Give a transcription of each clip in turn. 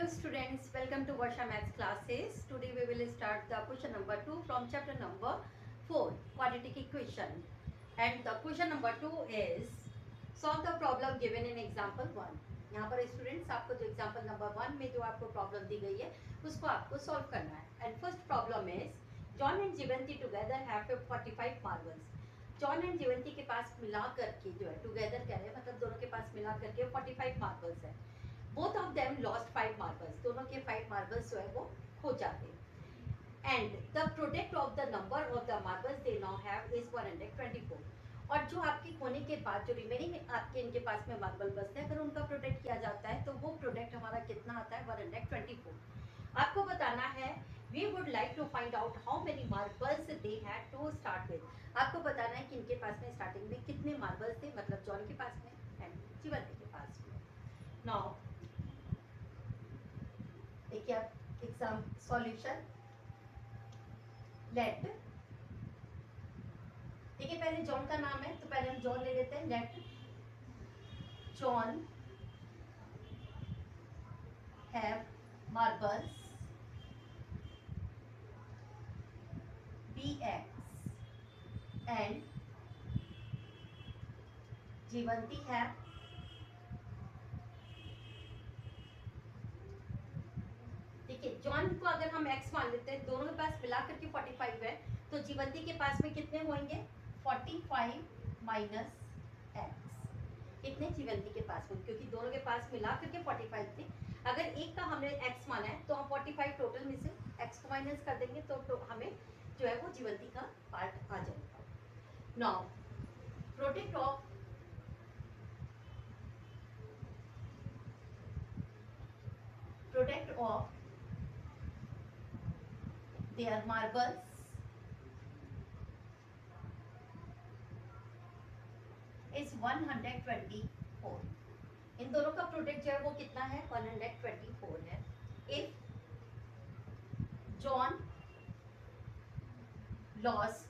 Hello students, welcome to Varsha Maths classes. Today we will start the question number 2 from chapter number 4, quadratic equation. And the question number 2 is solve the problem given in example 1. यहाँ पर students आपको जो example number 1 में जो आपको problem दी गई है उसको आपको सॉल्व करना है. And first problem is John and Jeevanti together have 45 marbles. John and Jeevanti के पास मिला करके जो है टुगेदर कह रहे हैं मतलब दोनों के पास मिला करके 45 मार्बल्स है. Both of them lost 5 marbles. दोनों के 5 मार्बल्स जो है वो खो जाते हैं. And the product of the number of the marbles they now have is 124. और जो आपके खोने के बाद जो रिमेनिंग आपके इनके पास में मार्बल बचते हैं अगर उनका प्रोडक्ट किया जाता है तो वो प्रोडक्ट हमारा कितना आता है 124. आपको बताना है we would like to find out how many marbles they had to start with. आपको बताना है कि इनके पास में स्टार्टिंग में कितने मार्बल्स थे मतलब जॉन के पास में एंड जीवंती के पास में. नाउ देखिए आप एग्जाम सॉल्यूशन लेट. देखिए पहले जॉन का नाम है तो पहले हम जॉन ले लेते हैं. Let John have marbles bx and Jeevanti have देखिए जॉन को अगर हम x मान लेते हैं दोनों के पास मिला करके 45 है तो जीवंती के पास में कितने होंगे 45 माइनस x. कितने जीवंती के पास में क्योंकि दोनों के पास मिला करके 45 थे. अगर एक का हमने x माना है तो हम 45 टोटल में से x को माइनस कर देंगे तो हमें जो है वो जीवंती का पार्ट आ जाएगा. Now product of their marbles is 124. इन दोनों का प्रोडक्ट जो है वो कितना है 124 है. If John lost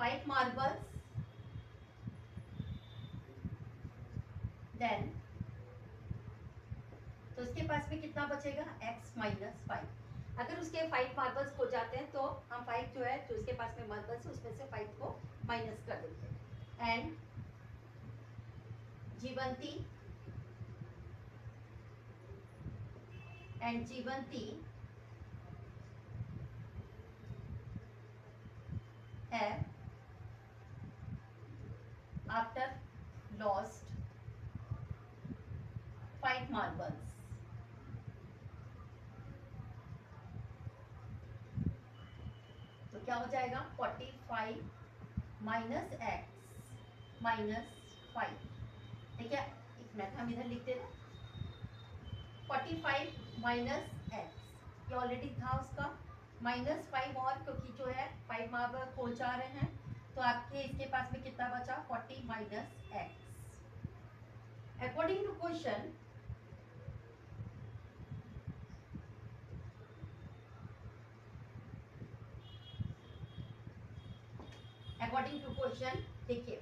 5 marbles then तो उसके पास में कितना बचेगा x माइनस 5. अगर उसके 5 मार्बल्स खो जाते हैं तो हम 5 जो है जो उसके पास में मार्बल्स है उसमें से 5 को माइनस कर देते हैं. एंड जीवंती है आफ्टर लॉस्ट 5 मार्बल्स. तो क्या हो जाएगा 45 माइनस x माइनस 5. देखिए एक मिनट हम इधर लिखते हैं 45 माइनस x ये ऑलरेडी था उसका माइनस 5 और क्योंकि जो है 5 मार्बल खोल जा रहे हैं तो आपके इसके पास में कितना बचा 40 minus x. According to question देखिए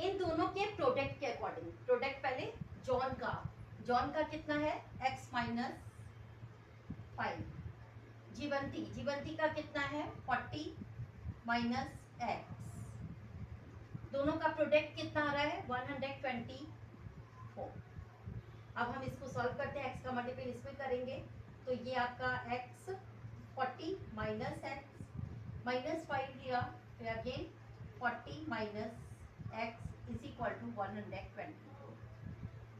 इन दोनों के प्रोडक्ट के अकॉर्डिंग प्रोडक्ट पहले जॉन का कितना है x माइनस 5. जीवंती का कितना है 40 माइनस x. दोनों का प्रोडक्ट कितना आ रहा है 124. अब हम इसको सॉल्व करते हैं x का मल्टीपल इसमें करेंगे तो ये आपका x 40 माइनस x माइनस 5 लिया फिर again 40 minus x is equal to 124.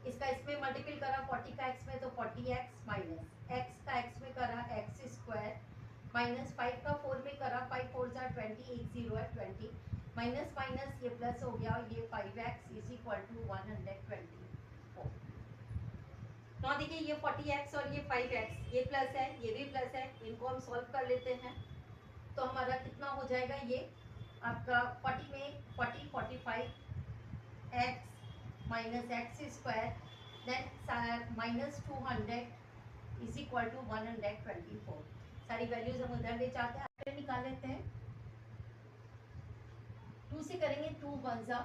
इसका इसमें मल्टीपल करा 40 का x में तो 40x माइनस x का x में करा x स्क्वायर माइनस 5 का 4 में करा 5 4 जा 20 एक 0 है 20 माइनस माइनस ये प्लस हो गया ये 5x इज इक्वल टू 124. तो देखिए ये 40x और ये 5x ये प्लस है ये भी प्लस है इनको हम सॉल्व कर लेते हैं तो हमारा कितना हो जाएगा ये आपका 40 में 45 x minus x square then minus 200 is equal to 124. सारी वैल्यूज हम उधर ले जाते हैं निकाल लेते हैं. 2 से करेंगे 2 1 जा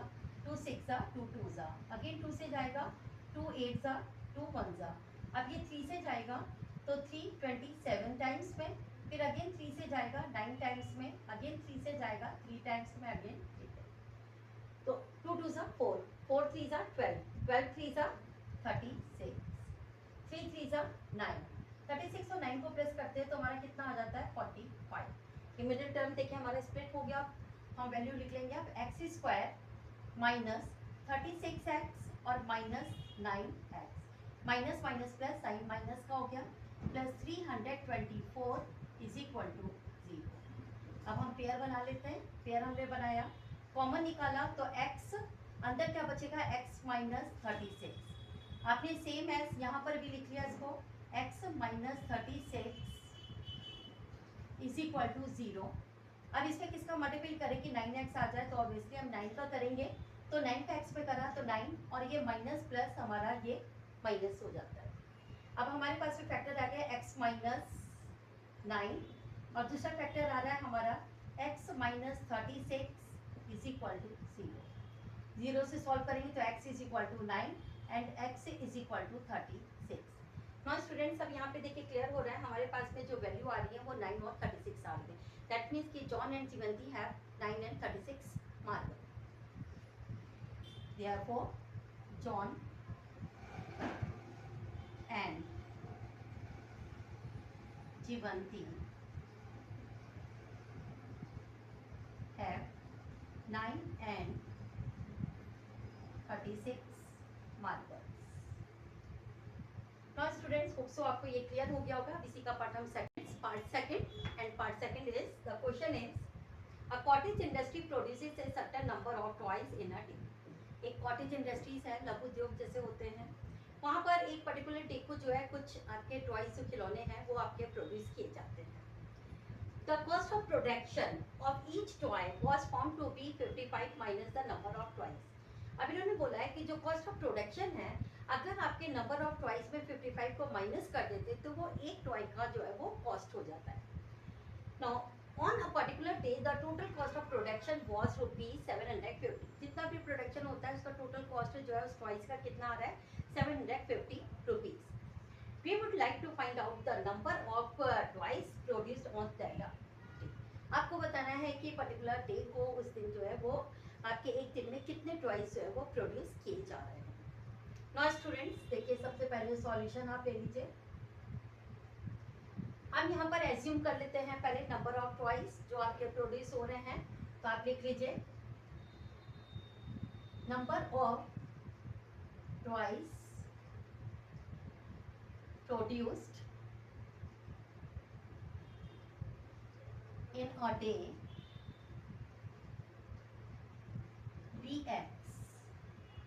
2 6 जा 2 2 जा अगेन 2 से जाएगा 2 8 जा 2 1 जा टाइम्स में, फिर अगेन 3 से जाएगा 9 टाइम्स में, अगेन 3 से जाएगा 3 टाइम्स में, अगेन 3 टाइम्स। तो 2 2 ज़ा 4, 4 3 ज़ा 12, 12 3 ज़ा 36, 3 3 ज़ा 9, 36 और 9 को प्रेस करते हैं तो हमारा कितना आ जाता है 45। ये मिडिल टर्म देखिए हमारा स्प्लिट हो गया। हम वैल्यू लिख लेंगे अब एक्स स्क्वायर माइनस 36x और minus 9x, minus minus plus sign minus का हो गया, प्लस 324 इज इक्वल टू 0। अब हम पेयर बना लेते हैं। पेयर हमने बनाया, कॉमन निकाला तो x अंदर क्या बचेगा, x माइनस 36। आपने सेम एज यहाँ पर भी लिख लिया इसको, x minus 36 is equal to 0। अब इसमें किसका मल्टीपल करें कि 9x आ जाए, तो ऑब्वियसली हम 9 का करेंगे, तो 9 का x पे करा तो 9 और ये माइनस प्लस हमारा ये माइनस हो जाता है। अब हमारे पास में फैक्टर आ गया x माइनस 9 और दूसरा फैक्टर आ रहा है हमारा x minus 36 is equal to 0। 0 से सॉल्व करेंगे तो x is equal to 9 and x is equal to 36। Now students अब यहाँ पे देखिए क्लियर हो रहा है, हमारे पास में जो वैल्यू आ रही है वो 9 और 36 आ रही है। दैट मीन्स कि John and Jeevanti have 9 and 36 marble. Therefore, John and Jivanti have 9 and 36 marbles. Now students, hope so आपको ये क्लियर हो गया होगा। इसी का पार्ट हम part second and part second is the question is a cottage industry produces a certain number of toys in a day. एक cottage industries है, लघु उद्योग जैसे होते हैं, वहाँ पर एक पर्टिकुलर डे को जो है कुछ आपके टॉयज जो खिलौने हैं वो आपके प्रोड्यूस किए जाते हैं। The cost of production of each toy was found to be 55 minus the number of toys. अब इन्होंने बोला है कि जो कॉस्ट ऑफ प्रोडक्शन है, अगर आपके नंबर ऑफ टॉयज में 55 को माइनस कर देते तो वो एक टॉय का जो है वो कॉस्ट हो जाता है। Now on a particular day the total cost of production was ₹750। जितना भी प्रोडक्शन होता है उसका टोटल कॉस्ट जो है उस टॉयज का कितना आ रहा है, ₹750। We would like to find out the number of toys produced on that day. आपको बताना है कि पर्टिकुलर डे को उस दिन जो है वो आपके एक दिन में कितने टॉयज जो है वो प्रोड्यूस किए जा रहे हैं। नाउ स्टूडेंट्स देखिए सबसे पहले सॉल्यूशन आप ले लीजिए। हम यहाँ पर एज्यूम कर लेते हैं पहले नंबर ऑफ टॉयज जो आपके प्रोड्यूस हो रहे हैं, तो आप लिख लीजिए number of toys produced in a day bx।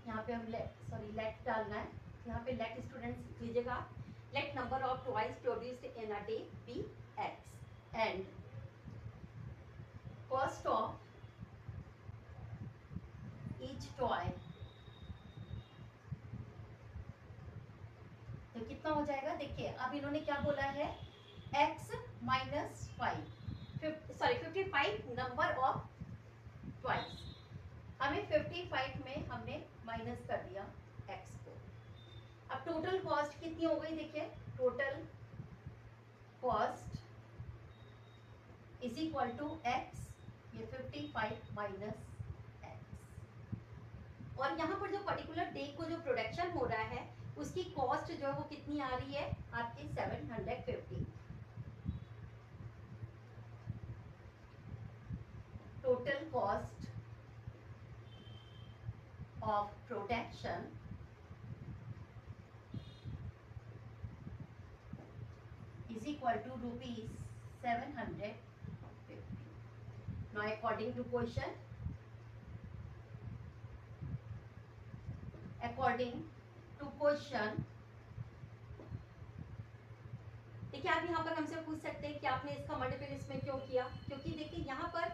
यहाँ पे हम लेट डालना है, यहाँ पे लेट स्टूडेंट्स लीजिएगा, let number of toys produced in a day bx and cost of each toy, तो कितना हो जाएगा। देखिए अब इन्होंने क्या बोला है, x minus 55 number of toys, हमें 55 में हमने माइनस कर दिया x को। अब टोटल कॉस्ट कितनी हो गई, देखिए total cost is equal to x, ये 55 माइनस x, और यहाँ पर जो पर्टिकुलर डे को जो प्रोडक्शन हो रहा है उसकी कॉस्ट जो है वो कितनी आ रही है आपकी 750। Total cost of production is equal to ₹750. Now according to question, देखिए आप यहाँ पर हमसे पूछ सकते हैं कि आपने इसका मल्टीपल इसमें क्यों किया, क्योंकि देखिए यहाँ पर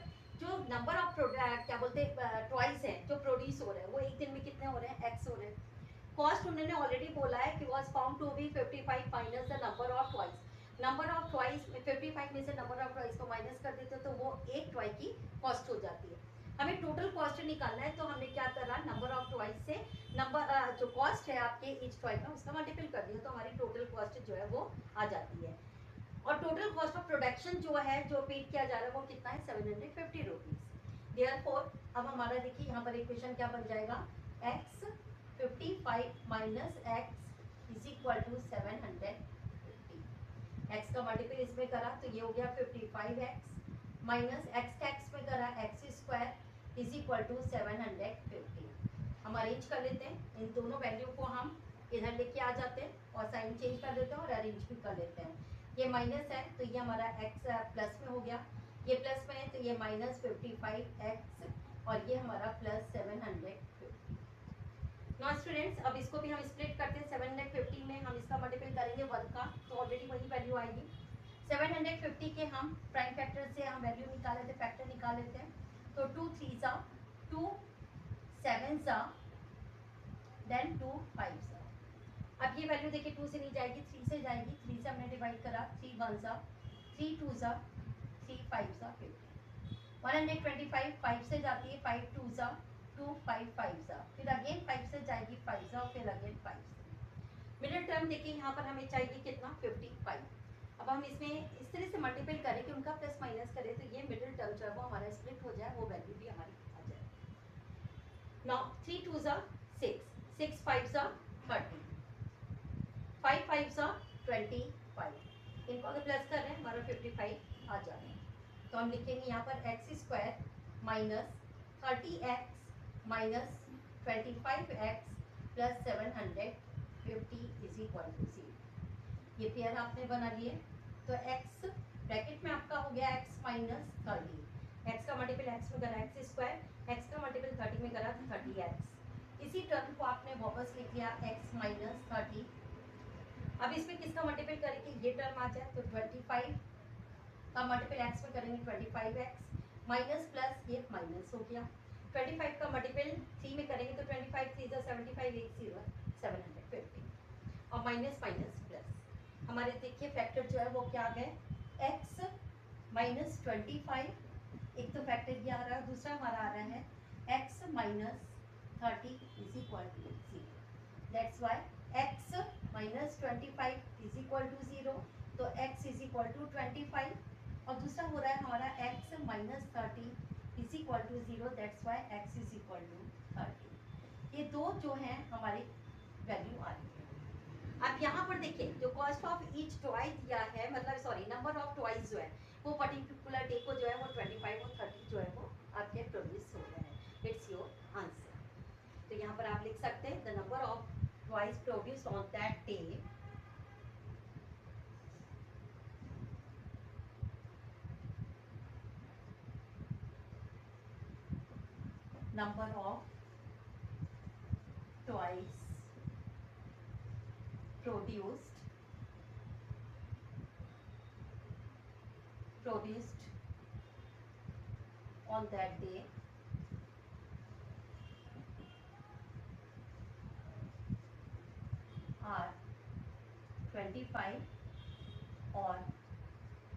जो नंबर ऑफ प्रोडक्ट क्या बोलते हैं टॉयज हैं जो प्रोड्यूस हो रहे हैं वो एक दिन में कितने हो रहे हैं, x हो रहे हैं। कॉस्ट उन्होंने ऑलरेडी बोला है कि was found to be 55 minus the number of toys. Number of toys में 55 में से नंबर ऑफ टॉयज को माइनस कर देते तो वो एक टॉय की कॉस्ट हो जाती है। हमें टोटल कॉस्ट निकालना है, तो हमने क्या करा, नंबर ऑफ टॉयज से नंबर जो कॉस्ट है आपके ईच टॉय का उसका मल्टीपल कर दिया, तो हमारी टोटल कॉस्ट जो है वो आ जाती है। और टोटल कॉस्ट ऑफ प्रोडक्शन जो है जो पेड किया जा रहा है वो कितना है 750 रुपीज। देयरफॉर अब हमारा देखिए यहाँ पर इक्वेशन क्या बन जाएगा, x 55 minus x is equal to 750। x का मल्टीपल इसमें करा तो ये हो गया 55x माइनस x का x में करा x square is equal to 750। हम अरेंज कर लेते हैं इन दोनों वैल्यू को, हम इधर लेके आ जाते हैं और साइन चेंज कर देते हैं और अरेंज भी कर लेते हैं। ये माइनस है तो ये हमारा x प्लस में हो गया, ये प्लस में है तो ये माइनस 55x और ये हमारा प्लस 750। नाउ स्टूडेंट्स अब इसको भी हम स्प्लिट करते हैं, 750 में हम इसका मल्टीपल करेंगे 1 का तो ऑलरेडी वही वैल्यू आएगी। 750 के हम प्राइम फैक्टर से हम वैल्यू निकाल लेते हैं, फैक्टर निकाल लेते हैं, तो 2 3 सा 2 7 सा देन 2 5 सा। अब ये वैल्यू देखिए 2 से नहीं जाएगी 3 से जाएगी, 3 से हमने डिवाइड करा, 3 1 सा 3 2 सा 3 5 सा 50। 125 5 से जाती है, 5 2 सा 2 5 5 सा, फिर अगेन 5 से जाएगी 5 सा, फिर अगेन 5 सा। मिडिल टर्म देखिए यहाँ पर हमें चाहिए कितना 55। अब हम इसमें इस तरह से मल्टीपल करें कि उनका प्लस माइनस करें तो ये मिडिल टर्म जो है वो हमारा स्प्लिट हो जाए, वो वैल्यू भी हमारी आ जाए। नाउ 3 2 सा 6 6 5 सा 30 5 5 सा 25, इनको अगर प्लस कर रहे हैं हमारा 55 आ जा रहा है। तो हम लिखेंगे यहाँ पर x square minus 30x minus 25x plus 750 is equal to 0। ये पेयर आपने बना लिए तो x ब्रैकेट में आपका हो गया x माइनस 30, x का मल्टीपल x में करा एक्स स्क्वायर, x का मल्टीपल 30 में करा 30x। इसी टर्म को आपने वापस लिख लिया x माइनस 30। अब इसमें किसका मल्टीपल करेंगे, ये टर्म आ जाए तो 25 का मल्टीपल x में करेंगे 25x माइनस प्लस ये माइनस हो गया, 25 का मल्टीपल 3 में करेंगे तो 25 3 75 1 0 750 और माइनस माइनस प्लस। हमारे देखिए फैक्टर जो है वो क्या आ गए x माइनस 25, एक तो फैक्टर ये आ रहा है, दूसरा हमारा आ रहा है x minus 30 is equal to 0। That's why x minus 25 is equal to 0, तो x इज इक्वल टू 25 और दूसरा हो रहा है हमारा x minus 30 is equal to 0, that's why x is equal to 30। ये दो जो हैं हमारी वैल्यू आ रही है। अब यहाँ पर देखिए जो कॉस्ट ऑफ ईच टॉय दिया है, मतलब सॉरी नंबर ऑफ टॉयज जो है वो पर्टिकुलर डे को जो है वो 25 और 30 जो है वो आपके प्रोड्यूस हो रहे हैं। It's your answer. तो यहाँ पर आप लिख सकते हैं the number of toys produced on that day number of toys produced on that day are 25 और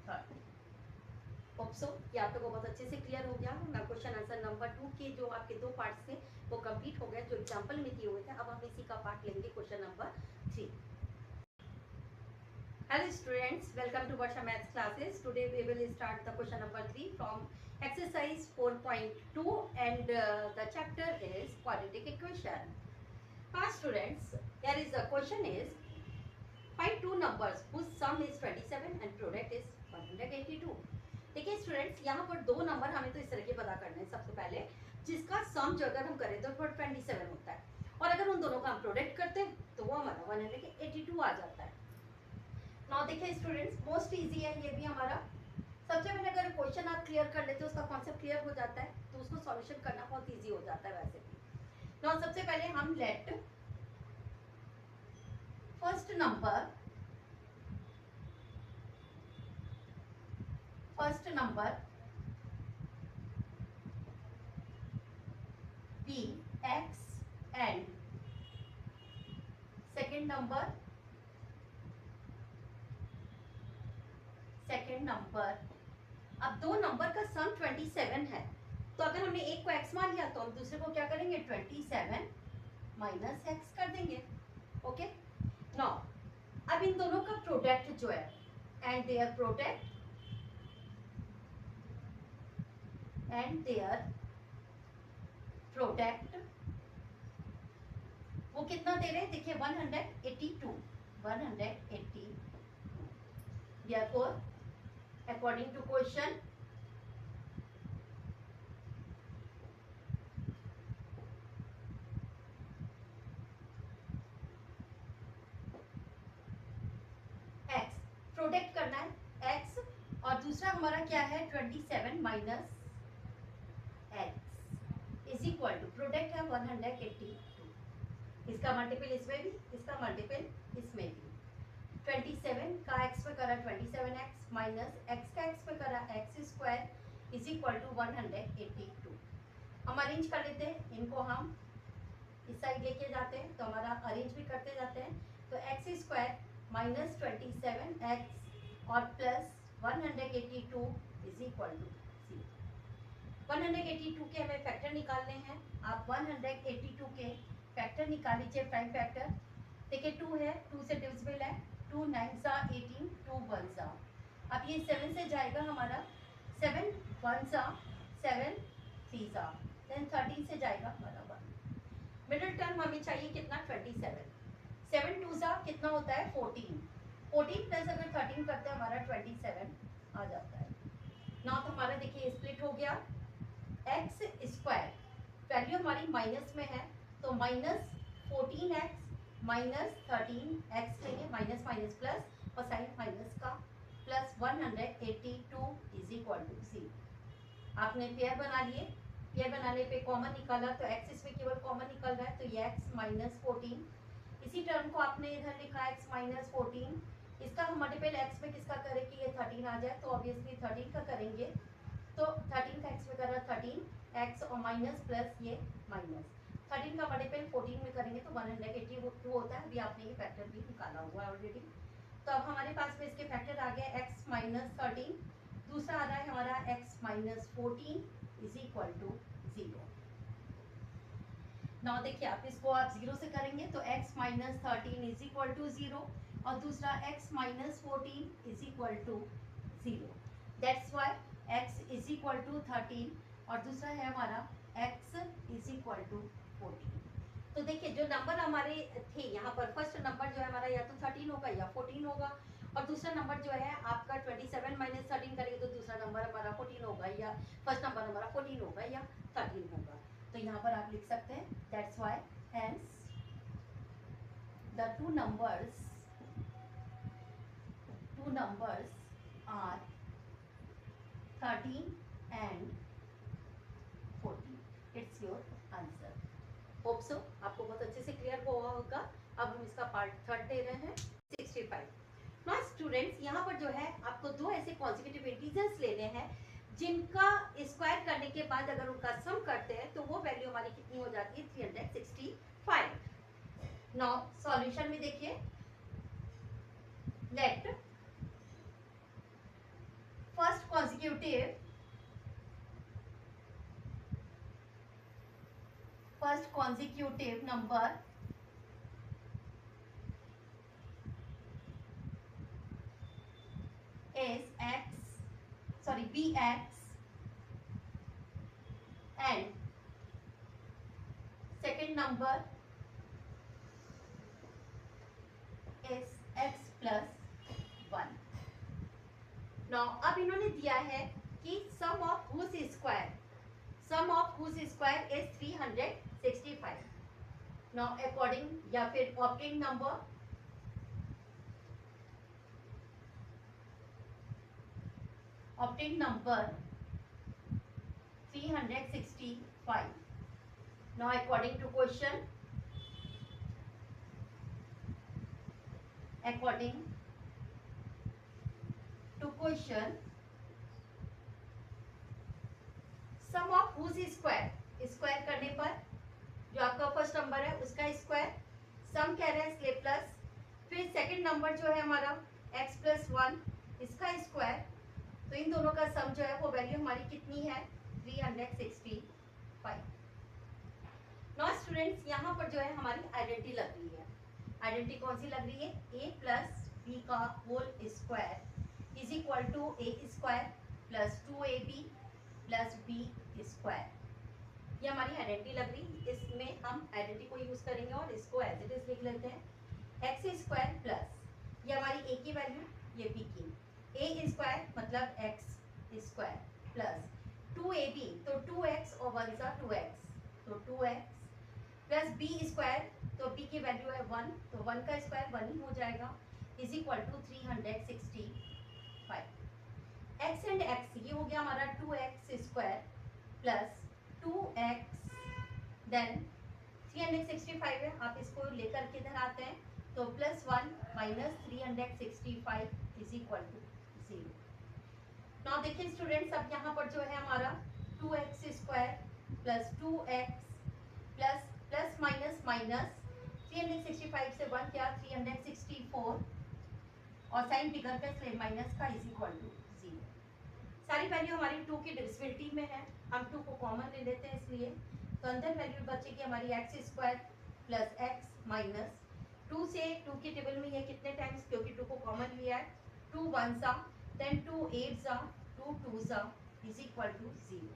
30। होप्सो ये आप लोगों को बहुत अच्छे से क्लियर हो गया। क्वेश्चन आंसर नंबर 2 के जो आपके दो पार्ट्स थे वो कंप्लीट हो गए जो एग्जांपल में दिए हुए थे। अब हम इसी का पार्ट लेंगे question number 3। Hello students, welcome to Varsha maths classes. Today we will start the question number 3 from exercise 4.2 and the chapter is quadratic equation. हाँ students, here is the question is find two numbers whose sum is 27 and product is 182। देखिए students यहाँ पर दो number हमें तो इस तरह के पता करने हैं। सबसे पहले जिसका सम जो अगर हम करें तो 27 होता है और अगर उन दोनों का हम प्रोडक्ट करते हैं तो वो हमारा 182 आ जाता है। नाउ देखिए स्टूडेंट्स मोस्ट इजी है ये भी हमारा। सबसे पहले अगर क्वेश्चन आप क्लियर कर लेते हो, उसका कॉन्सेप्ट क्लियर हो जाता है तो उसको सॉल्यूशन करना बहुत ईजी हो जाता है वैसे भी। नाउ सबसे पहले हम let first number be x and second number अब दो नंबर का सम 27 है तो अगर हमने एक को x मान लिया तो हम दूसरे को क्या करेंगे 27 माइनस x कर देंगे। ओके नाउ अब इन दोनों का प्रोडक्ट जो है and their product and their product, वो कितना दे रहे हैं देखिए 182, 182। therefore according to question x, product करना है x, और दूसरा हमारा क्या है 27 minus x is equal to, product है 182, इसका मल्टीपल इसमें भी, इसका मल्टीपल इसमें भी। 27 का x पे करा 27x माइनस x का x पे करा x square is equal to 182। हम अरेंज कर लेते हैं इनको, हम इस साइड लेके जाते हैं तो हमारा अरेंज भी करते जाते हैं। तो x स्क्वायर माइनस 27x और प्लस 182 इज इक्वल टू 182 के हमें फैक्टर निकालने हैं। आप 182 के फैक्टर निकाल लीजिए, प्राइम फैक्टर। देखिए 2 है, 2 से डिविजिबल है, 2 9 सा 18, 2 1 सा। अब ये 7 से जाएगा हमारा, 7 1 सा 7 3 सा, देन 13 से जाएगा हमारा 1। मिडिल टर्म हमें चाहिए कितना 27, 7 2 सा कितना होता है 14, 14 प्लस अगर 13 करते हैं हमारा 27 आ जाता है। ना तो हमारा देखिए स्प्लिट हो गया, एक्स स्क्वायर वैल्यू हमारी माइनस में है तो माइनस 14x माइनस 13x लेंगे, माइनस माइनस प्लस और साइन माइनस का, प्लस 182 इज इक्वल टू 0। आपने पेयर बना लिए, पेयर बनाने पे कॉमन निकाला तो x इसमें केवल कॉमन निकल रहा है तो ये x माइनस 14। इसी टर्म को आपने इधर लिखा x माइनस 14, इसका हम मल्टीपल x में किसका करें कि ये 13 आ जाए, तो ऑब्वियसली 13 का करेंगे तो 13 का x में करा 13x और माइनस प्लस ये माइनस 13 का मल्टीपल 14 में करेंगे तो 182 होता है। अभी आपने ये फैक्टर भी निकाला हुआ है ऑलरेडी। तो अब हमारे पास में इसके फैक्टर आ गए x माइनस 13, दूसरा आ रहा है हमारा x minus 14 is equal to 0। Now देखिए आप इसको आप 0 से करेंगे तो x minus 13 is equal to 0 और दूसरा x minus 14 is equal to 0। That's why x is equal to 13 और दूसरा है हमारा x इज इक्वल टू 14। तो देखिए जो नंबर हमारे थे यहाँ पर, फर्स्ट नंबर जो है हमारा या तो 13 होगा या 14 होगा, और दूसरा नंबर जो है आपका 27 माइनस 13 करेंगे तो दूसरा नंबर हमारा 14 होगा, या फर्स्ट नंबर हमारा 14 होगा या 13 होगा। तो यहाँ पर आप लिख सकते हैं that's why hence the two numbers are 13 and 14। It's your answer. Hope so आपको बहुत अच्छे से क्लियर हुआ होगा। अब हम इसका पार्ट थर्ड दे रहे हैं 65। नाउ स्टूडेंट्स यहाँ पर जो है आपको दो ऐसे कॉन्सेक्यूटिव इंटीजर्स लेने हैं जिनका स्क्वायर करने के बाद अगर उनका सम करते हैं तो वो वैल्यू हमारी कितनी हो जाती है 365। नाउ सॉल्यूशन में देखिए, let first consecutive number is bx and second number is x plus 1। now अब इन्होंने दिया है कि sum of whose square is 365। now according या फिर obtained number obtained number 365। now according to question, sum of whose square करने पर जो आपका फर्स्ट नंबर है उसका स्क्वायर, सम कह रहे हैं इसलिए प्लस, फिर सेकंड नंबर जो है हमारा x प्लस 1 इसका स्क्वायर, तो इन दोनों का सम जो है वो वैल्यू हमारी कितनी है 365। नाउ स्टूडेंट्स यहाँ पर जो है हमारी आइडेंटिटी लग रही है। आइडेंटिटी कौन सी लग रही है, a प्लस बी का whole square is equal to a square plus 2ab plus b square. ये हमारी आइडेंटिटी लग रही, इसमें हम आइडेंटिटी को यूज करेंगे और इसको एज इट इज लिख लेते हैं। एक्स स्क्वायर प्लस ये हमारी ए की वैल्यू, ये बी की, ए स्क्वायर मतलब एक्स स्क्वायर प्लस 2ab, तो 2x और 1 सा 2x, तो 2x प्लस बी स्क्वायर, तो बी की वैल्यू है 1, तो 1 का स्क्वायर 1 ही हो जाएगा, is equal to 365। X and x ये हो गया हमारा 2x square plus 2x, then 365 है, आप इसको लेकर के इधर आते हैं, तो plus 1 minus 365 is equal to 0। Now देखिए स्टूडेंट्स, अब यहाँ पर जो है हमारा 2x square plus 2x plus plus minus minus 365 से 1 क्या 364, और साइन फिगर का इसलिए माइनस का इज इक्वल टू 0। सारी वैल्यू हमारी 2 की डिविजिबिलिटी में है, हम 2 को कॉमन ले लेते हैं इसलिए, तो अंदर वैल्यू बचेगी हमारी x square plus x minus 2 से 2 की टेबल में ये कितने टाइम्स, क्योंकि 2 को कॉमन लिया है, 2 1 सा, देन 2 8 सा, 2 2 सा is equal to 0।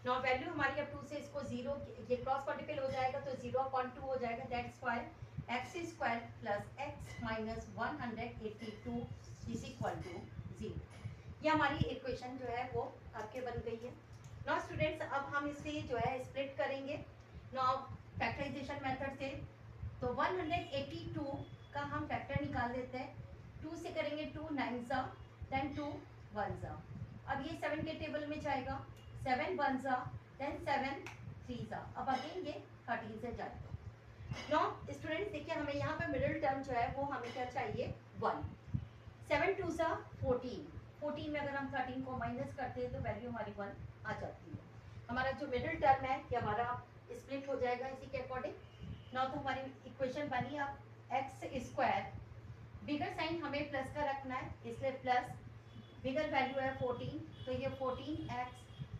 Now value हमारी अब 2 से इसको 0, ये क्रॉस मल्टीपल हो जाएगा तो 0/2 हो जाएगा, that's why x square plus x minus 182 is equal to 0। ये हमारी इक्वेशन जो है वो आपके बन गई है। नाउ स्टूडेंट्स, अब हम इसे जो है स्प्लिट करेंगे नाउ फैक्टराइजेशन मेथड से, तो 182 का हम फैक्टर निकाल देते हैं, 2 से करेंगे 2 9 सा, देन 2 1 सा, अब ये 7 के टेबल में जाएगा, 7 1 सा, देन 7 3 सा, अब अगेन ये 13 से जाएगा। नाउ स्टूडेंट्स देखिए, हमें यहाँ पे मिडिल टर्म जो है वो हमें क्या चाहिए 1, 7 2 सा 14, 14 में अगर हम 13 को माइनस करते हैं तो वैल्यू हमारी 1 आ जाती है। हमारा जो मिडिल टर्म है ये हमारा स्प्लिट हो जाएगा इसी के अकॉर्डिंग। नाउ तो हमारी इक्वेशन बनी अब एक्स स्क्वायर, बिगर साइन हमें प्लस का रखना है इसलिए प्लस, बिगर वैल्यू है 14, तो ये 14x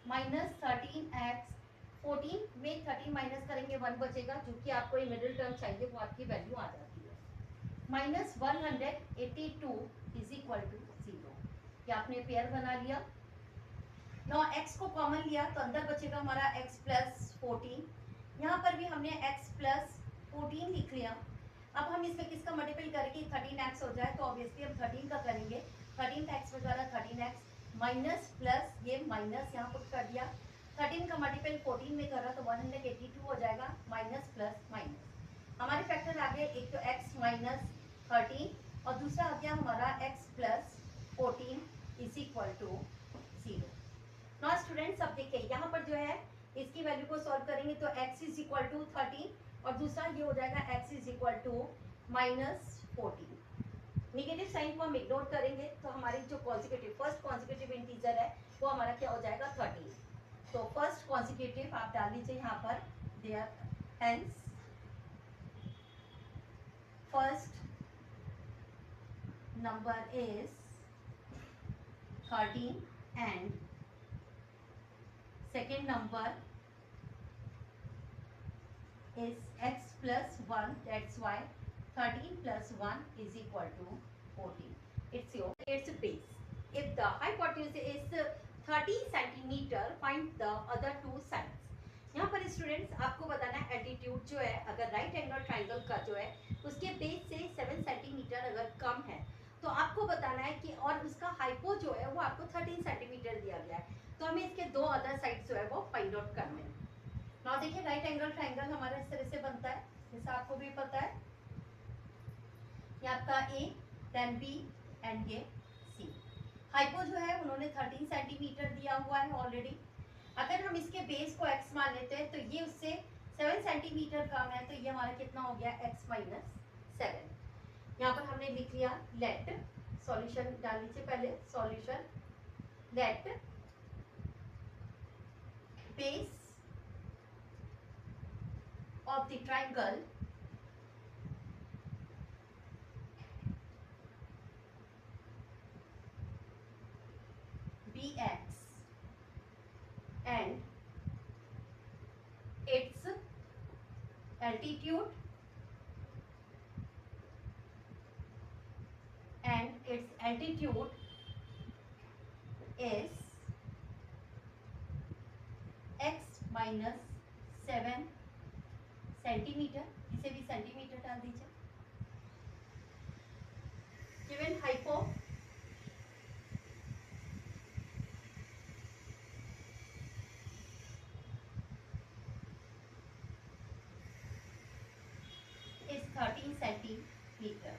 माइनस 13x, 14 में 13 माइनस करेंगे 1 बचेगा, जो कि आपको ये मिडिल टर्म चाहिए वो आपकी वैल्यू आ जाती है, माइनस 182 इज इक्वल टू 0। ये आपने पेयर बना लिया। नाउ x को कॉमन लिया तो अंदर बचेगा हमारा x प्लस 14, यहाँ पर भी हमने x प्लस 14 लिख लिया। अब हम इसमें किसका मल्टीपल करके 13x हो जाए, तो ऑब्वियसली हम 13 का करेंगे, 13 का x बचा 13x माइनस प्लस ये माइनस यहाँ पुट कर दिया, 13 का मल्टीपल 14 में करा तो 182 हो जाएगा, माइनस प्लस माइनस हमारे फैक्टर आ गए, एक तो x माइनस 13 और दूसरा आ गया हमारा x plus 14 is equal to 0। Now students, अब देखिए यहाँ पर जो है इसकी वैल्यू को सॉल्व करेंगे तो x इज इक्वल टू 13 और दूसरा ये हो जाएगा x is equal to minus 14। Negative sign को हम इग्नोर करेंगे तो हमारी जो कॉन्सिक्यूटिव फर्स्ट कॉन्सिक्यूटिव इंटीजर है वो हमारा क्या हो जाएगा 13। तो फर्स्ट कॉन्सिक्यूटिव आप डाल लीजिए यहाँ पर, there hence first number is 13 and second number is x plus 1, that's why 13 plus 1 is equal to 14. It's your its base. If the hypotenuse is 30 centimeter, find the other two sides. यहाँ पर students आपको बताना है altitude जो है अगर right angle triangle का जो है उसके बेस से 7 सेंटीमीटर अगर कम है तो आपको बताना है कि, और उसका हाइपो जो है वो आपको 13 सेंटीमीटर दिया गया है, तो हमें इसके दो अदर साइड जो है वो फाइंड आउट करने हैं। नाउ देखिए राइट एंगल ट्राइंगल हमारा इस तरह से बनता है, जैसा आपको भी पता है, ये आपका ए, देन बी एंड ये सी। हाइपो जो है उन्होंने 13 सेंटीमीटर दिया हुआ है ऑलरेडी। अगर हम इसके बेस को x मान लेते हैं तो ये उससे 7 सेंटीमीटर कम है, तो ये हमारा कितना हो गया x माइनस 7। यहाँ पर हमने लिख लिया लेट, सॉल्यूशन डाल लीजिए पहले, solution let base of the triangle BX and its altitude is -7 centimetre, इसे भी सेंटीमीटर डाल दीजिए। Given hypo is 13 centimetre.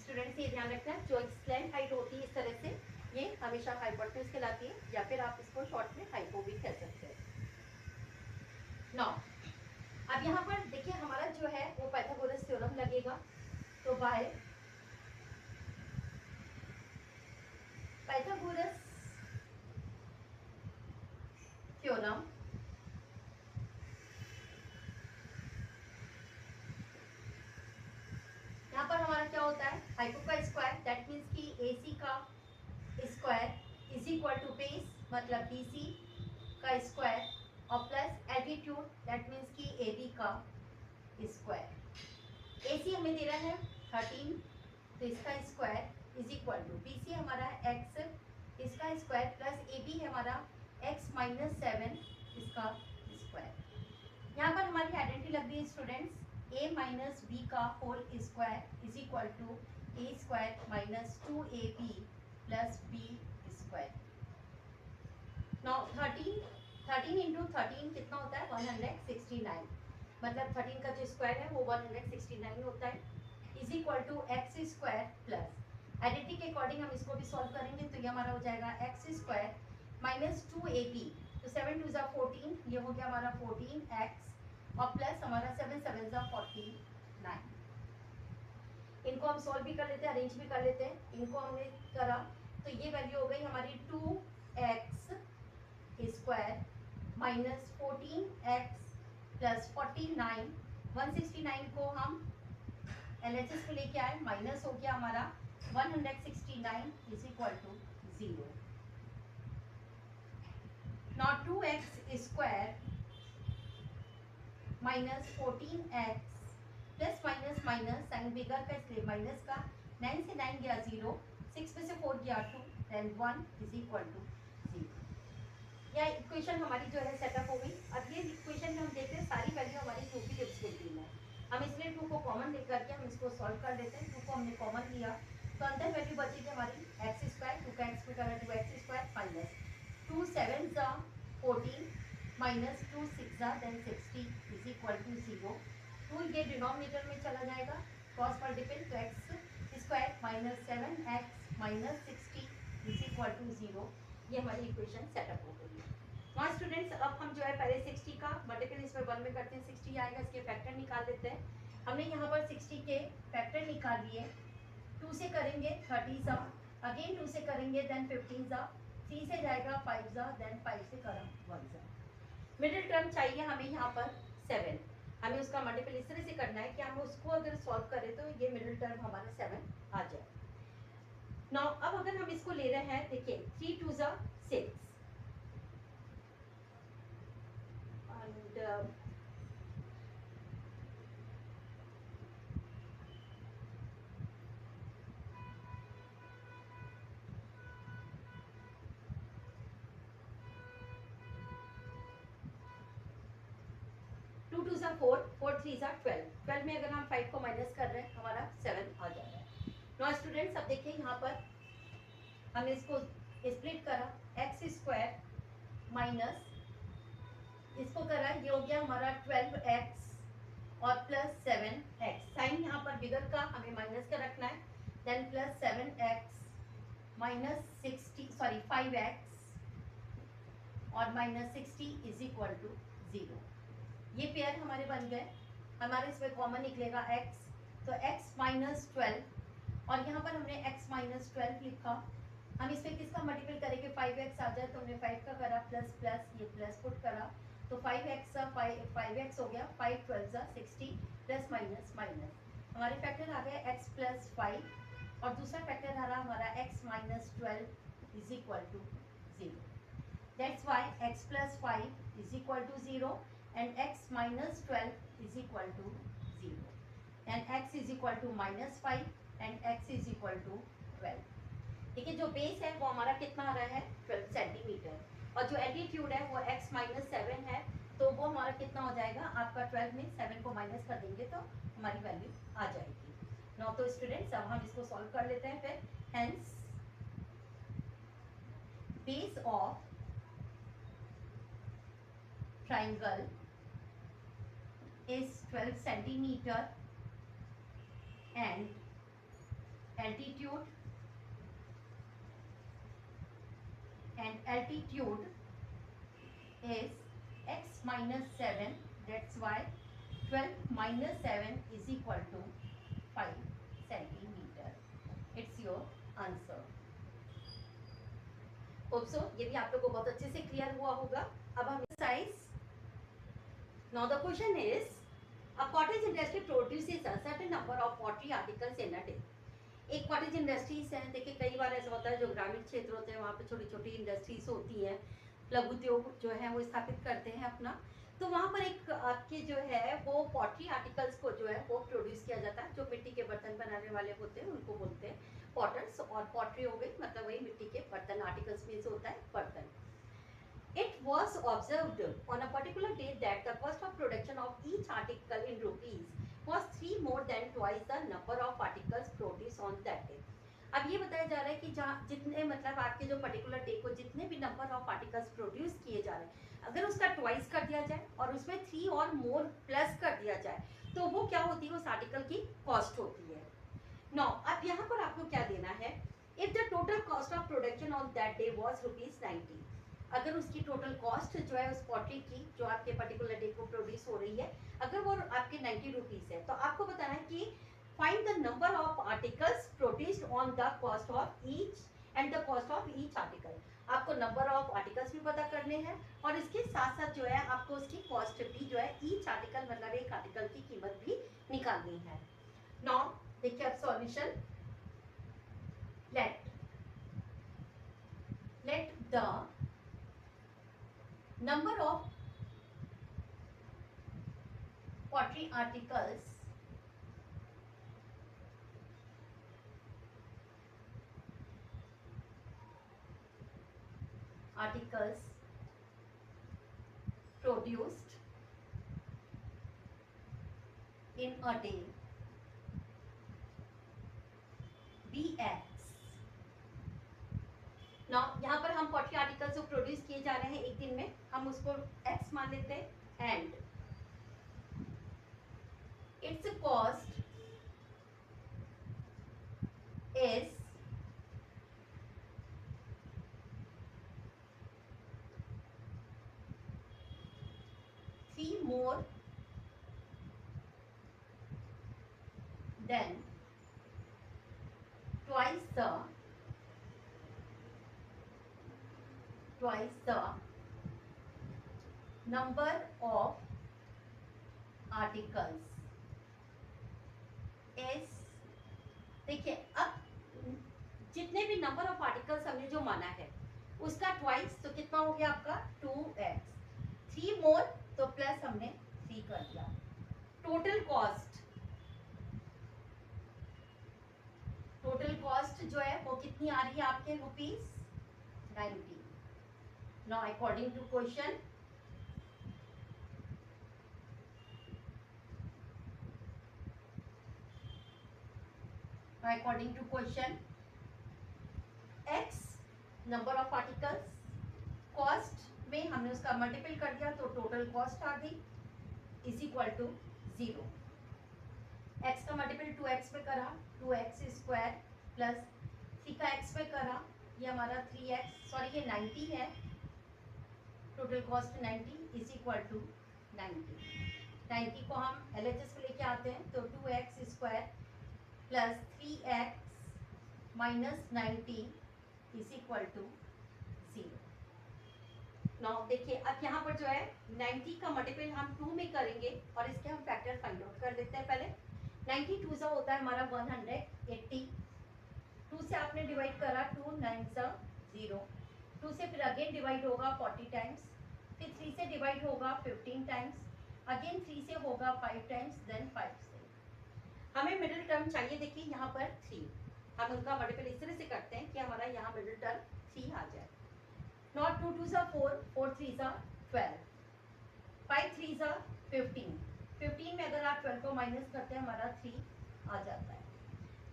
Students ये ध्यान रखना, जो स्लैंट हाइट होती है इस तरह से, ये हमेशा हाइपोटेन्यूज कहलाती है, या फिर आप इसको शॉर्ट में हाइपो भी कह सकते हैं। नाउ अब यहाँ पर देखिए हमारा जो है वो पाइथागोरस थ्योरम लगेगा। तो बाय पाइथागोरस थ्योरम यहाँ पर हमारा क्या होता है, हाइपो का स्क्वायर, दैट मीन्स कि AC का square is equal to base मतलब BC का स्क्वायर और प्लस एल्टीट्यूड, दैट मीन्स कि AB का स्क्वायर। AC हमें दे रहा है 13, तो इसका square is equal to BC हमारा x, इसका स्क्वायर प्लस AB है हमारा x माइनस 7 इसका स्क्वायर। यहाँ पर हमारी आइडेंटिटी लग रही है स्टूडेंट्स, a माइनस बी का whole square is equal to a square minus 2ab प्लस बी स्क्वायर। नाउ 13 इंटू 13 कितना होता है 169, मतलब 13 का जो स्क्वायर है वो 169 होता है, is equal to x square plus identity के अकॉर्डिंग हम इसको भी सॉल्व करेंगे, तो ये हमारा हो जाएगा एक्स स्क्वायर माइनस 2ab, तो 7 2 ज़ा 14, ये हो गया हमारा 14x और प्लस हमारा 7 7 ज़ा 49। इनको हम सॉल्व भी कर लेते हैं, अरेंज भी कर लेते हैं। इनको हमने करा तो ये वैल्यू हो गई हमारी 2x square minus 14x plus 49। 169 को हम LHS में लेके आए, माइनस हो गया हमारा 169 is equal to 0। Not 2x square minus 14x plus minus minus sign bigger का, इसलिए माइनस का, 9 से 9 गया 0, 6 में से 4 गया 2, देन 1 इज इक्वल टू 0। यह इक्वेशन हमारी जो है सेटअप हो गई। अब ये इक्वेशन में हम देखते हैं सारी वैल्यू हमारी 2 की डिविजिबिलिटी में, हम इसलिए 2 को कॉमन लेकर के हम इसको सॉल्व कर लेते हैं। 2 को हमने कॉमन लिया तो अंदर वैल्यू बचेगी हमारी एक्स स्क्वायर, 2 का एक्स में करा 2x स्क्वायर माइनस 2 7 ज़ा 14 माइनस 2 6 ज़ा देन 60 इज इक्वल टू 0। 2 ये डिनोमिनेटर में चला जाएगा, क्रॉस मल्टीपल, तो x square minus 7x minus 60 is equal to 0। ये हमारी इक्वेशन सेटअप हो गई है। नाउ स्टूडेंट्स अब हम जो है पहले 60 का मल्टीपल इसमें 1 में करते हैं, 60 आएगा, इसके फैक्टर निकाल लेते हैं। हमने यहाँ पर 60 के फैक्टर निकाल लिए, 2 से करेंगे 30 ज़ा, अगेन 2 से करेंगे देन 15 ज़ा, 3 से जाएगा 5 ज़ा, देन 5 से करा 1 ज़ा। मिडिल टर्म चाहिए हमें यहाँ पर 7, हमें उसका मल्टीपल इस तरह से करना है कि हम उसको अगर सॉल्व करें तो ये मिडिल टर्म हमारा 7 आ जाए। नाउ अब अगर हम इसको ले रहे हैं, देखिए 3 2 ज़ा 6 एंड 2 2 ज़ा 4, 4 3 ज़ा 12, 12 में अगर हम 5 को माइनस कर रहे हैं हमारा 7 आ जा रहा है। नाउ स्टूडेंट्स अब देखिए यहाँ पर हमने इसको स्प्लिट करा, एक्स स्क्वायर माइनस इसको करा, ये हो गया हमारा 12x और प्लस 7x, साइन यहाँ पर बिगर का हमें माइनस का रखना है, then plus 7x minus 5x और माइनस 60 इज इक्वल टू 0। ये पेयर हमारे बन गए, हमारे इसमें कॉमन निकलेगा x, तो x माइनस 12 और यहाँ पर हमने x माइनस 12 लिखा, हम इसमें किसका मल्टीपल करेंगे 5x आ जाए, तो हमने 5 का करा प्लस प्लस ये प्लस पुट करा, तो 5x 5x हो गया, 5 12 ज़ा 60 प्लस माइनस माइनस, हमारे फैक्टर आ गए x प्लस 5 और दूसरा फैक्टर आ रहा हमारा x minus 12 is equal to 0। That's why x plus 5 is equal to 0 and x minus 12 is equal to 0 and x is equal to minus 5 and x is equal to 12। देखिए जो base है वो हमारा कितना आ रहा है 12 सेंटीमीटर, और जो एल्टीट्यूड है वो x माइनस 7 है, तो वो हमारा कितना हो जाएगा, आपका 12 में 7 को माइनस कर देंगे तो हमारी वैल्यू आ जाएगी। नो तो स्टूडेंट्स अब हम इसको सॉल्व कर लेते हैं फिर। Hence base of triangle is 12 centimeter and altitude is x minus 7, that's why 12 minus 7 is equal to 5 centimeter. It's your answer. Hope so ये भी आप लोगों को बहुत अच्छे से क्लियर हुआ होगा। अब हम exercise, now the question is a cottage industry produces a certain number of pottery articles in a day. एक कॉटेज इंडस्ट्रीज है, देखिए कई बार ऐसा होता है जो ग्रामीण क्षेत्र होते हैं वहाँ पे छोटी छोटी इंडस्ट्रीज होती हैं, लघु उद्योग जो है वो स्थापित करते हैं अपना, तो वहाँ पर एक आपके जो है वो पॉटरी आर्टिकल्स को जो है वो प्रोड्यूस किया जाता है। जो मिट्टी के बर्तन बनाने वाले होते हैं उनको बोलते हैं पॉटर्स, और पॉटरी हो गई मतलब वही मिट्टी के बर्तन, आर्टिकल्स मीन्स होता है बर्तन। It was observed on a particular day that the cost of production of each article in rupees was 3 more than twice the number of articles produced on that day. अब ये बताया जा रहा है कि जहाँ जितने मतलब आपके जो पर्टिकुलर डे को जितने भी नंबर ऑफ आर्टिकल्स प्रोड्यूस किए जा रहे हैं, अगर उसका ट्वाइस कर दिया जाए और उसमें 3 और मोर प्लस कर दिया जाए तो वो क्या होती है, उस आर्टिकल की कॉस्ट होती है। Now, अब यहाँ पर आपको क्या देना है, if the total cost of production on that day was ₹90, अगर उसकी टोटल कॉस्ट जो है उस पॉटरी की जो आपके पर्टिकुलर डे को प्रोड्यूस हो रही है अगर वो आपके 90 रुपीज है, तो आपको बताना है कि find the number of articles produced on the cost of each and the cost of each article. आपको नंबर ऑफ आर्टिकल्स भी पता करने हैं और इसके साथ साथ जो है आपको उसकी कॉस्ट भी जो है ईच आर्टिकल मतलब एक आर्टिकल की कीमत भी निकालनी है। नाउ देखिए अब solution, let the number of pottery articles produced in a day be x। Now यहाँ पर हम पॉटरी आर्टिकल्स जो प्रोड्यूस किए जा रहे हैं एक दिन में, हम उसको x मान लेते हैं and it's cost is three more than twice the number of articles is, देखिए अब जितने भी नंबर ऑफ आर्टिकल्स हमने जो माना है उसका ट्वाइस तो कितना हो गया आपका 2x, 3 मोर तो प्लस हमने 3 कर दिया। टोटल कॉस्ट जो है वो कितनी आ रही है आपके ₹90। Now according to question, x number of articles, cost में हमने उसका मल्टीपल कर दिया तो टोटल कॉस्ट आ गई इज इक्वल टू 0। x का मल्टीपल 2x पे करा 2x स्क्वायर प्लस 3 का x पे करा ये हमारा 3x, सॉरी ये 90 है, total cost 90 is equal to 90 को हम LHS पे लेके आते हैं तो 2x square plus 3x minus 90 is equal to 0। Now देखिए अब यहाँ पर जो है 90 का मल्टीपल हम 2 में करेंगे और इसके हम फैक्टर फाइंड आउट कर लेते हैं। पहले 92 सा होता है हमारा 180, 2 से आपने डिवाइड करा 2 9 सा 0, 2 से फिर अगेन डिवाइड होगा 40 टाइम्स, फिर 3 से डिवाइड होगा 15 टाइम्स, अगेन 3 से होगा 5 टाइम्स, देन 5 से। हमें मिडिल टर्म चाहिए, देखिए यहाँ पर 3, हम उनका मल्टीपल इस तरह से करते हैं कि हमारा यहाँ मिडिल टर्म 3 आ जाए। नॉट 2 2 4, 4 3 12, 5 3 15, 15 में अगर आप 12 को माइनस करते हैं हमारा 3 आ जाता है।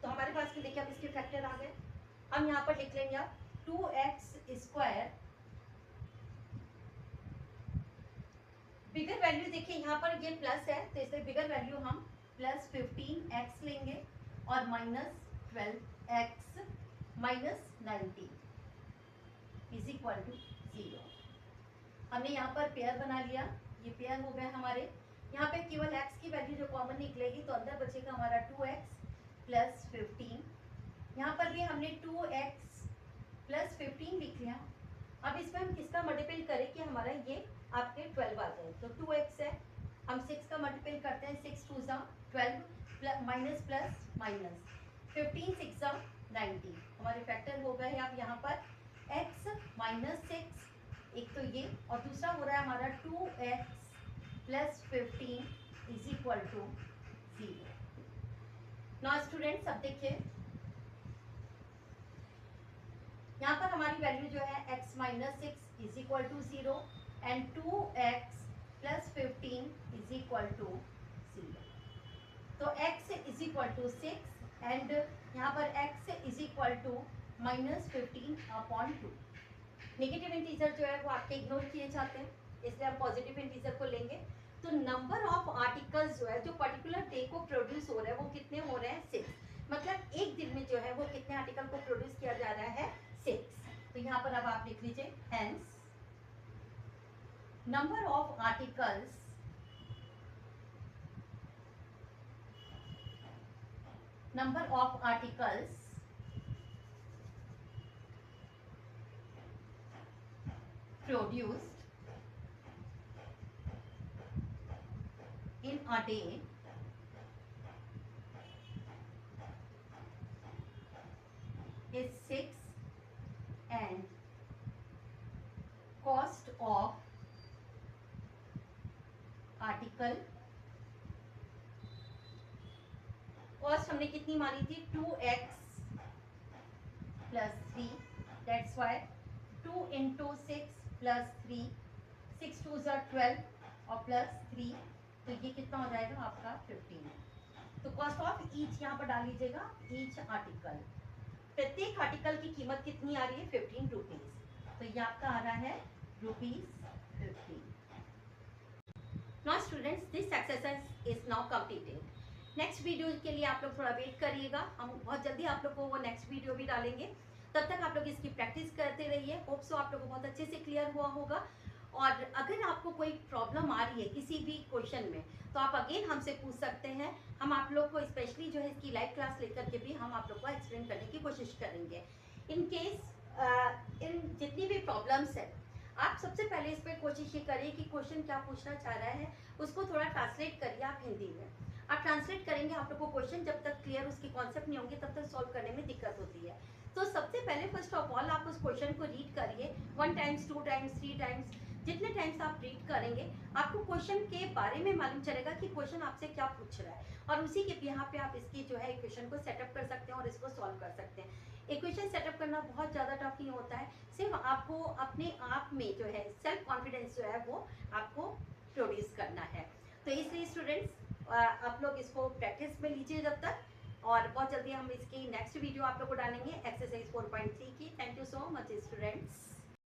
तो हमारे पास में देखिए अब इसके फैक्टर आ गए। हम यहाँ पर लिख लेंगे आप 2x², बिगर वैल्यू देखिए यहाँ पर ये प्लस है तो इसलिए बिगर वैल्यू हम प्लस 15x लेंगे और minus 12x minus 90 is equal to 0। हमने यहाँ पर पेयर बना लिया, ये पेयर हो गए हमारे। यहाँ पे केवल x की वैल्यू जो कॉमन निकलेगी तो अंदर बचेगा हमारा 2x प्लस 15। यहाँ पर भी हमने 2x प्लस 15 लिख लिया। अब इसमें हम किसका मल्टीपल करें कि हमारा ये आपके 12 आ जाए। तो 2x है, हम 6 का मल्टीपल करते हैं, 6 2 12 माइनस प्लस माइनस 15 6 90, हमारे फैक्टर हो गए। अब यहाँ पर x माइनस 6 एक तो ये, और दूसरा हो रहा है हमारा 2x plus 15 is equal to 0। Now students अब देखिए यहाँ पर हमारी वैल्यू जो है x minus 6 is equal to 0 and 2x plus 15 is equal to 0। तो x is equal to 6 and यहाँ पर x is equal to minus 15/2। Negative integer जो है वो आपके इग्नोर किए जाते हैं, इसलिए हम पॉजिटिव इंटीजर को लेंगे। तो नंबर ऑफ आर्टिकल्स जो है जो पर्टिकुलर डे को प्रोड्यूस हो रहे हैं वो कितने हो रहे हैं 6, मतलब एक दिन में जो है वो कितने आर्टिकल को प्रोड्यूस किया जा रहा है 6। तो यहाँ पर अब आप लिख लीजिए hence number of articles produced in a day is 6 and cost of article, cost हमने कितनी मानी थी 2x plus 3, that's why 2 into 6 plus 3, 6 2 12 और प्लस 3, तो ये कितना हो जाएगा आपका 15। तो कॉस्ट ऑफ ईच यहाँ पर डाल लीजिएगा, ईच आर्टिकल, प्रत्येक आर्टिकल की कीमत कितनी आ रही है 15 रुपीज, तो ये आपका आ रहा है ₹15। Now students this exercise is now completed. Next video के लिए आप लोग थोड़ा वेट करिएगा, हम बहुत जल्दी आप लोग को वो नेक्स्ट वीडियो भी डालेंगे। तब तक आप लोग इसकी प्रैक्टिस करते रहिए। होप सो आप लोग को बहुत अच्छे से क्लियर हुआ होगा। और अगर आपको कोई प्रॉब्लम आ रही है किसी भी क्वेश्चन में तो आप अगेन हमसे पूछ सकते हैं। हम आप लोग को स्पेशली जो है इसकी लाइव क्लास लेकर के भी हम आप लोग को एक्सप्लेन करने की कोशिश करेंगे। इन केस इन जितनी भी प्रॉब्लम्स है आप सबसे पहले इस पर कोशिश ये करिए कि क्वेश्चन क्या पूछना चाह रहा है उसको थोड़ा ट्रांसलेट करिए आप हिंदी में। आप ट्रांसलेट करेंगे आप लोग को क्वेश्चन जब तक क्लियर उसके कॉन्सेप्ट नहीं होंगे तब तक सॉल्व करने में दिक्कत होती है। तो सबसे पहले फर्स्ट ऑफ ऑल आप उस क्वेश्चन को रीड करिए 1 टाइम्स 2 टाइम्स 3 टाइम्स, जितने टाइम्स आप रीड करेंगे आपको क्वेश्चन के बारे में मालूम चलेगा कि क्वेश्चन आपसे क्या पूछ रहा है, और उसी के यहाँ पे आप इसकी जो है इक्वेशन को सेटअप कर सकते हैं और इसको सॉल्व कर सकते हैं। इक्वेशन सेटअप करना बहुत ज़्यादा टफ नहीं होता है, सिर्फ आपको अपने आप में जो है सेल्फ कॉन्फिडेंस जो है वो आपको प्रोड्यूस करना है। तो इसलिए स्टूडेंट्स आप लोग इसको प्रैक्टिस में लीजिए जब तक, और बहुत जल्दी हम इसकी नेक्स्ट वीडियो आप लोग को डालेंगे एक्सरसाइज 4.3 की। Thank you so much students.